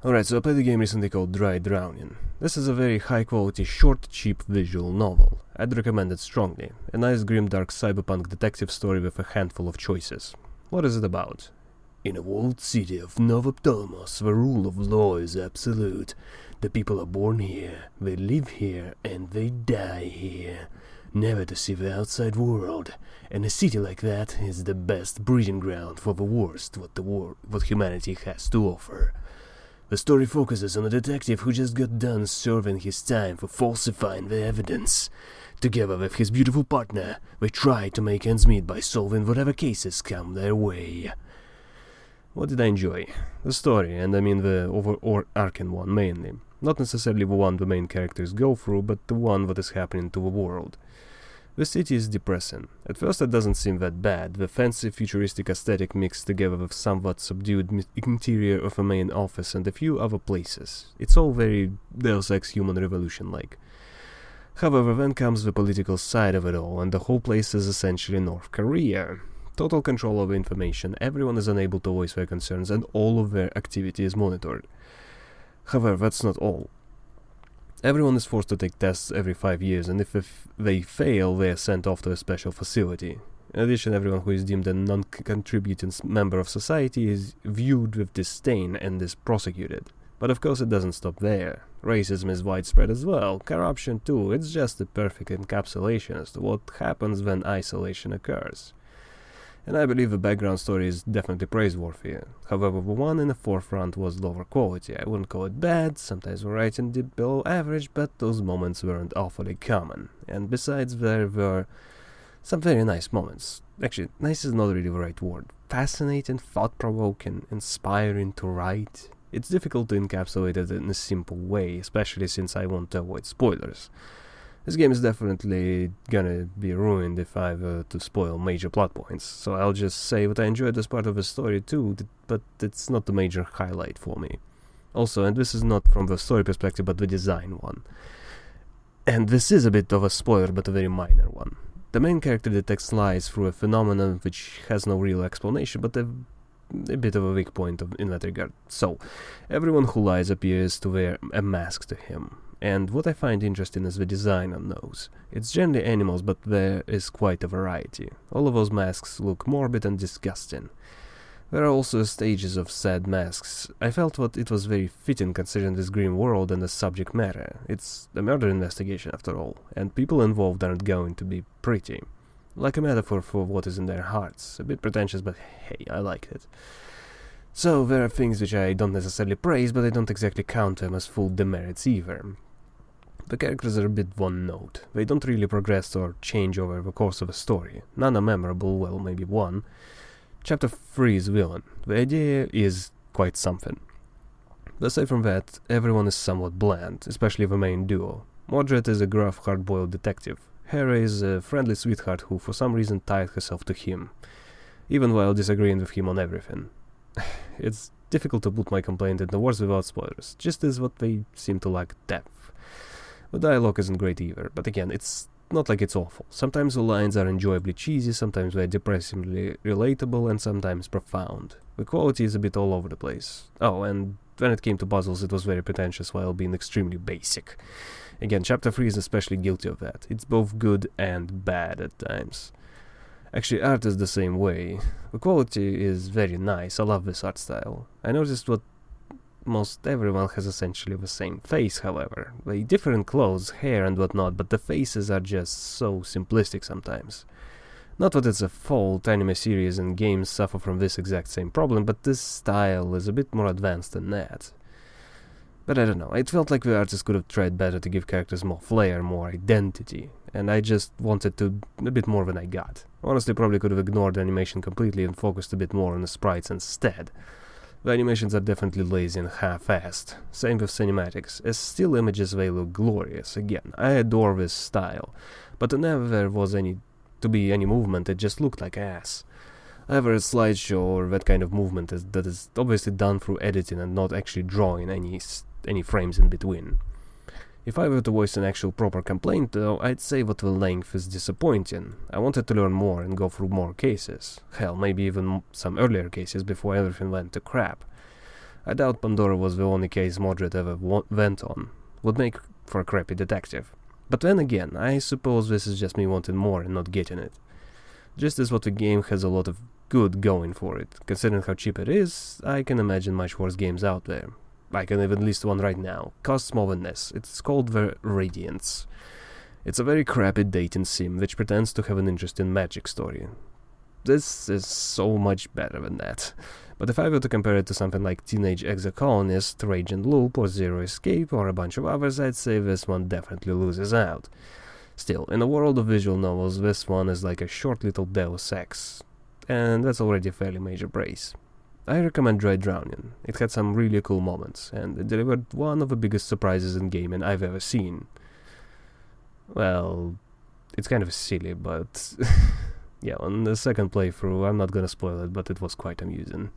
Alright, so I played a game recently called Dry Drowning. This is a very high quality, short, cheap visual novel. I'd recommend it strongly. A nice grimdark cyberpunk detective story with a handful of choices. What is it about? In a walled city of Novoptolmos, the rule of law is absolute. The people are born here, they live here, and they die here. Never to see the outside world. And a city like that is the best breeding ground for the worst what humanity has to offer. The story focuses on a detective who just got done serving his time for falsifying the evidence. Together with his beautiful partner, they try to make ends meet by solving whatever cases come their way. What did I enjoy? The story, and I mean the overarching one mainly. Not necessarily the one the main characters go through, but the one that is happening to the world. The city is depressing. At first it doesn't seem that bad, the fancy futuristic aesthetic mixed together with somewhat subdued interior of a main office and a few other places. It's all very Deus Ex Human Revolution-like. However, then comes the political side of it all, and the whole place is essentially North Korea. Total control over information, everyone is unable to voice their concerns, and all of their activity is monitored. However, that's not all. Everyone is forced to take tests every 5 years, and if they fail, they are sent off to a special facility. In addition, everyone who is deemed a non-contributing member of society is viewed with disdain and is prosecuted. But of course it doesn't stop there. Racism is widespread as well, corruption too, it's just a perfect encapsulation as to what happens when isolation occurs. And I believe the background story is definitely praiseworthy. However, the one in the forefront was lower quality. I wouldn't call it bad, sometimes the writing dipped below average, but those moments weren't awfully common. And besides, there were some very nice moments. Actually, nice is not really the right word. Fascinating, thought-provoking, inspiring to write. It's difficult to encapsulate it in a simple way, especially since I want to avoid spoilers. This game is definitely gonna be ruined if I were to spoil major plot points, so I'll just say what I enjoyed as part of the story too, but it's not the major highlight for me. Also, and this is not from the story perspective but the design one. And this is a bit of a spoiler but a very minor one. The main character detects lies through a phenomenon which has no real explanation but a bit of a weak point in that regard. So, everyone who lies appears to wear a mask to him. And what I find interesting is the design on those. It's generally animals, but there is quite a variety. All of those masks look morbid and disgusting. There are also stages of sad masks. I felt that it was very fitting considering this grim world and the subject matter. It's a murder investigation after all, and people involved aren't going to be pretty. Like a metaphor for what is in their hearts. A bit pretentious, but hey, I liked it. So there are things which I don't necessarily praise, but I don't exactly count them as full demerits either. The characters are a bit one-note. They don't really progress or change over the course of a story. None are memorable, well, maybe one. Chapter 3 is villain. The idea is quite something. Aside from that, everyone is somewhat bland, especially the main duo. Mordred is a gruff, hard-boiled detective. Hera is a friendly sweetheart who for some reason tied herself to him, even while disagreeing with him on everything. It's difficult to put my complaint into words without spoilers, just as what they seem to lack depth. The dialogue isn't great either, but again, it's not like it's awful. Sometimes the lines are enjoyably cheesy, sometimes they're depressingly relatable, and sometimes profound. The quality is a bit all over the place. Oh, and when it came to puzzles, it was very pretentious while being extremely basic. Again, Chapter 3 is especially guilty of that. It's both good and bad at times. Actually, art is the same way. The quality is very nice, I love this art style. I noticed what most everyone has essentially the same face, however. They differ in clothes, hair and whatnot, but the faces are just so simplistic sometimes. Not that it's a fault, anime series and games suffer from this exact same problem, but this style is a bit more advanced than that. But I don't know, it felt like the artist could have tried better to give characters more flair, more identity, and I just wanted a bit more than I got. Honestly, probably could have ignored the animation completely and focused a bit more on the sprites instead. The animations are definitely lazy and half-assed. Same with cinematics. As still images they look glorious. Again, I adore this style, but whenever there was to be any movement, it just looked like ass. Either a slideshow or that kind of movement that is obviously done through editing and not actually drawing any frames in between. If I were to voice an actual proper complaint, though, I'd say that the length is disappointing. I wanted to learn more and go through more cases. Hell, maybe even some earlier cases before everything went to crap. I doubt Pandora was the only case Mordred ever went on. Would make for a crappy detective. But then again, I suppose this is just me wanting more and not getting it. Just as what the game has a lot of good going for it. Considering how cheap it is, I can imagine much worse games out there. I can even list one right now. Costs more than this. It's called The Radiance. It's a very crappy dating sim which pretends to have an interesting magic story. This is so much better than that. But if I were to compare it to something like Teenage Exocolonist, Raging Loop, or Zero Escape, or a bunch of others, I'd say this one definitely loses out. Still, in a world of visual novels, this one is like a short little Deus Ex, and that's already a fairly major praise. I recommend Dry Drowning. It had some really cool moments, and it delivered one of the biggest surprises in gaming I've ever seen. Well, it's kind of silly, but yeah, on the second playthrough, I'm not gonna spoil it, but it was quite amusing.